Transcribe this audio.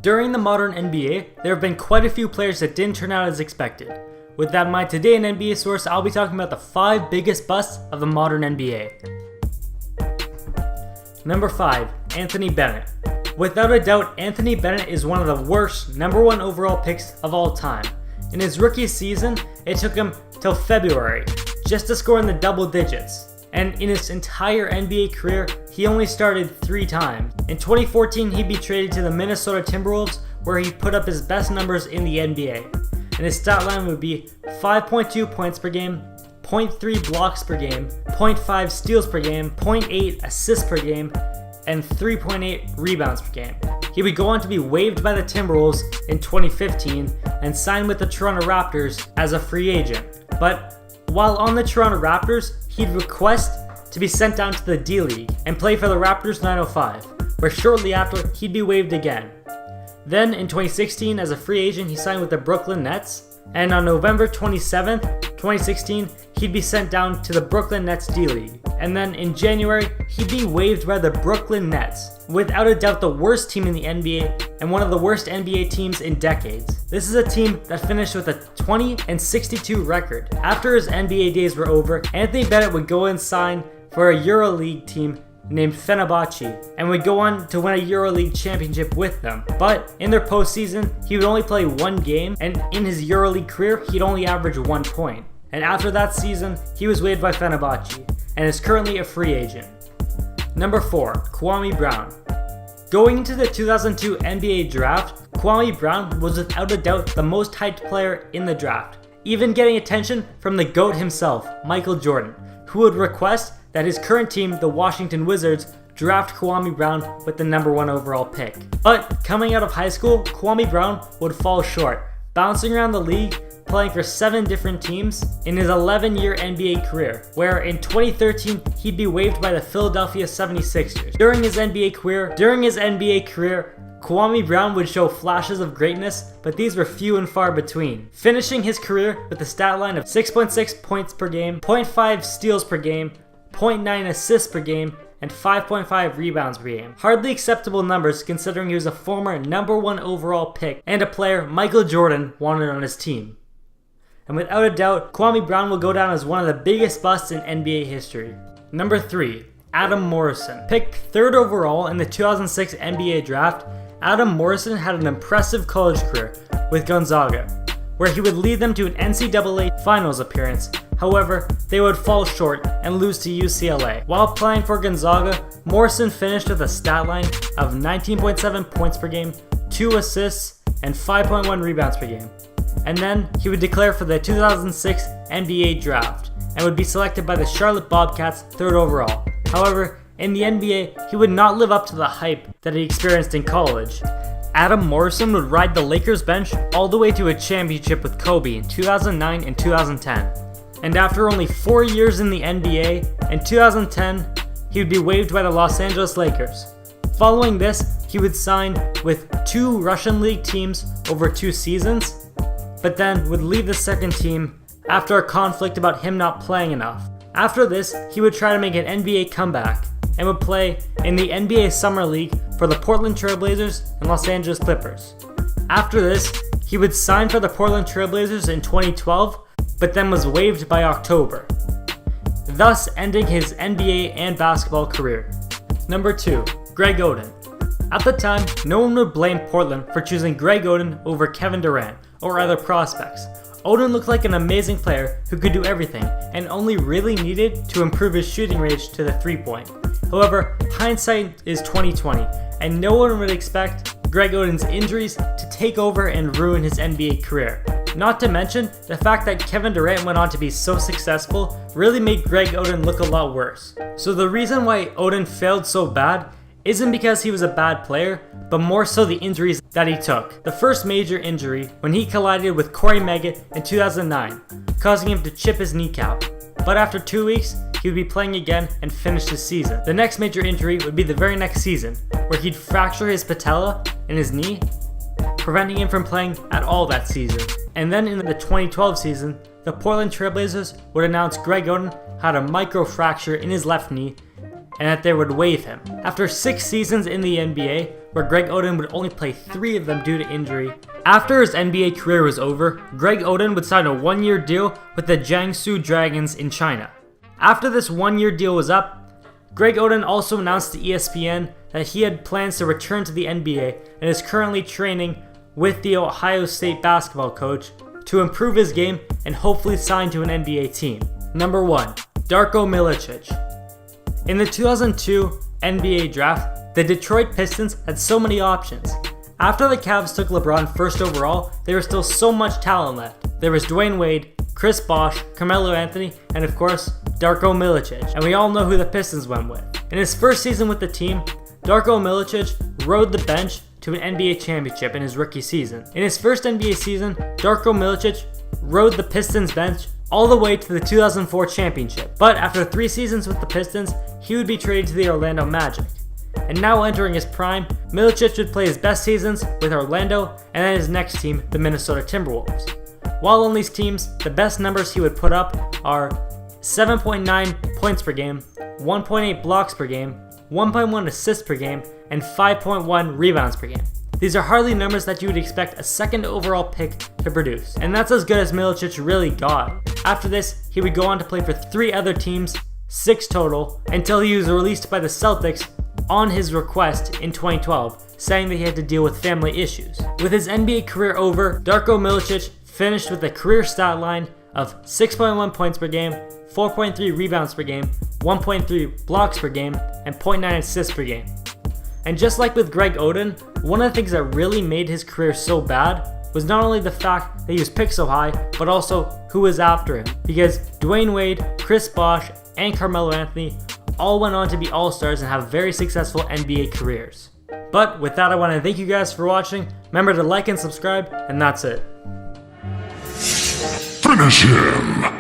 During the modern NBA, there have been quite a few players that didn't turn out as expected. With that in mind, today in NBA Source, I'll be talking about the 5 biggest busts of the modern NBA. Number 5, Anthony Bennett. Without a doubt, Anthony Bennett is one of the worst number 1 overall picks of all time. In his rookie season, it took him till February just to score in the double digits. And in his entire NBA career, he only started 3 times. In 2014, he'd be traded to the Minnesota Timberwolves, where he put up his best numbers in the NBA. And his stat line would be 5.2 points per game, 0.3 blocks per game, 0.5 steals per game, 0.8 assists per game, and 3.8 rebounds per game. He would go on to be waived by the Timberwolves in 2015 and sign with the Toronto Raptors as a free agent. But while on the Toronto Raptors, he'd request to be sent down to the D-League and play for the Raptors 905, where shortly after he'd be waived again. Then in 2016, as a free agent, he signed with the Brooklyn Nets, and on November 27th, 2016, he'd be sent down to the Brooklyn Nets D-League. And then in January, he'd be waived by the Brooklyn Nets, without a doubt the worst team in the NBA and one of the worst NBA teams in decades. This is a team that finished with a 20-62 record. After his NBA days were over, Anthony Bennett would go and sign for a EuroLeague team named Fenerbahce and would go on to win a EuroLeague championship with them. But in their postseason, he would only play 1 game, and in his EuroLeague career, he'd only average 1 point. And after that season, he was waived by Fenerbahce and is currently a free agent. Number 4, Kwame Brown. Going into the 2002 NBA draft, Kwame Brown was without a doubt the most hyped player in the draft, even getting attention from the GOAT himself, Michael Jordan, who would request that his current team, the Washington Wizards, draft Kwame Brown with the number 1 overall pick. But coming out of high school, Kwame Brown would fall short, bouncing around the league, playing for 7 different teams in his 11-year NBA career, where in 2013 he'd be waived by the Philadelphia 76ers. During his NBA career, Kwame Brown would show flashes of greatness, but these were few and far between, finishing his career with a stat line of 6.6 points per game, 0.5 steals per game, 0.9 assists per game, and 5.5 rebounds per game. Hardly acceptable numbers considering he was a former number 1 overall pick and a player Michael Jordan wanted on his team. And without a doubt, Kwame Brown will go down as one of the biggest busts in NBA history. Number 3, Adam Morrison. Picked 3rd overall in the 2006 NBA draft, Adam Morrison had an impressive college career with Gonzaga, where he would lead them to an NCAA Finals appearance. However, they would fall short and lose to UCLA. While playing for Gonzaga, Morrison finished with a stat line of 19.7 points per game, 2 assists, and 5.1 rebounds per game. And then he would declare for the 2006 NBA draft and would be selected by the Charlotte Bobcats 3rd overall. However, in the NBA, he would not live up to the hype that he experienced in college. Adam Morrison would ride the Lakers bench all the way to a championship with Kobe in 2009 and 2010. And after only 4 years in the NBA, in 2010, he would be waived by the Los Angeles Lakers. Following this, he would sign with 2 Russian League teams over 2 seasons, but then would leave the second team after a conflict about him not playing enough. After this, he would try to make an NBA comeback and would play in the NBA Summer League for the Portland Trail Blazers and Los Angeles Clippers. After this, he would sign for the Portland Trail Blazers in 2012, but then was waived by October, thus ending his NBA and basketball career. Number 2, Greg Oden. At the time, no one would blame Portland for choosing Greg Oden over Kevin Durant or other prospects. Oden looked like an amazing player who could do everything and only really needed to improve his shooting range to the 3-point. However, hindsight is 2020, and no one would expect Greg Oden's injuries to take over and ruin his NBA career. Not to mention, the fact that Kevin Durant went on to be so successful really made Greg Oden look a lot worse. So the reason why Oden failed so bad isn't because he was a bad player, but more so the injuries that he took. The first major injury when he collided with Corey Maggott in 2009, causing him to chip his kneecap. But after 2 weeks, he would be playing again and finish his season. The next major injury would be the very next season, where he'd fracture his patella in his knee, preventing him from playing at all that season. And then in the 2012 season, the Portland Trail Blazers would announce Greg Oden had a microfracture in his left knee and that they would waive him. After 6 seasons in the NBA, where Greg Oden would only play 3 of them due to injury, after his NBA career was over, Greg Oden would sign a 1-year deal with the Jiangsu Dragons in China. After this 1-year deal was up, Greg Oden also announced to ESPN that he had plans to return to the NBA and is currently training with the Ohio State basketball coach to improve his game and hopefully sign to an NBA team. Number 1. Darko Milicic. In the 2002 NBA draft, the Detroit Pistons had so many options. After the Cavs took LeBron first overall, there was still so much talent left. There was Dwayne Wade, Chris Bosh, Carmelo Anthony, and of course, Darko Milicic, and we all know who the Pistons went with. In his first season with the team, Darko Milicic rode the bench to an NBA championship in his rookie season. In his first NBA season, Darko Milicic rode the Pistons bench all the way to the 2004 championship. But after 3 seasons with the Pistons, he would be traded to the Orlando Magic. And now entering his prime, Milicic would play his best seasons with Orlando and then his next team, the Minnesota Timberwolves. While on these teams, the best numbers he would put up are 7.9 points per game, 1.8 blocks per game, 1.1 assists per game, and 5.1 rebounds per game. These are hardly numbers that you would expect a second overall pick to produce, and that's as good as Milicic really got. After this, he would go on to play for 3 other teams, 6 total, until he was released by the Celtics on his request in 2012, saying that he had to deal with family issues. With his NBA career over, Darko Milicic finished with a career stat line of 6.1 points per game, 4.3 rebounds per game, 1.3 blocks per game, and 0.9 assists per game. And just like with Greg Oden, one of the things that really made his career so bad was not only the fact that he was picked so high, but also who was after him. Because Dwayne Wade, Chris Bosh, and Carmelo Anthony all went on to be all-stars and have very successful NBA careers. But with that, I want to thank you guys for watching. Remember to like and subscribe, and that's it. Finish him!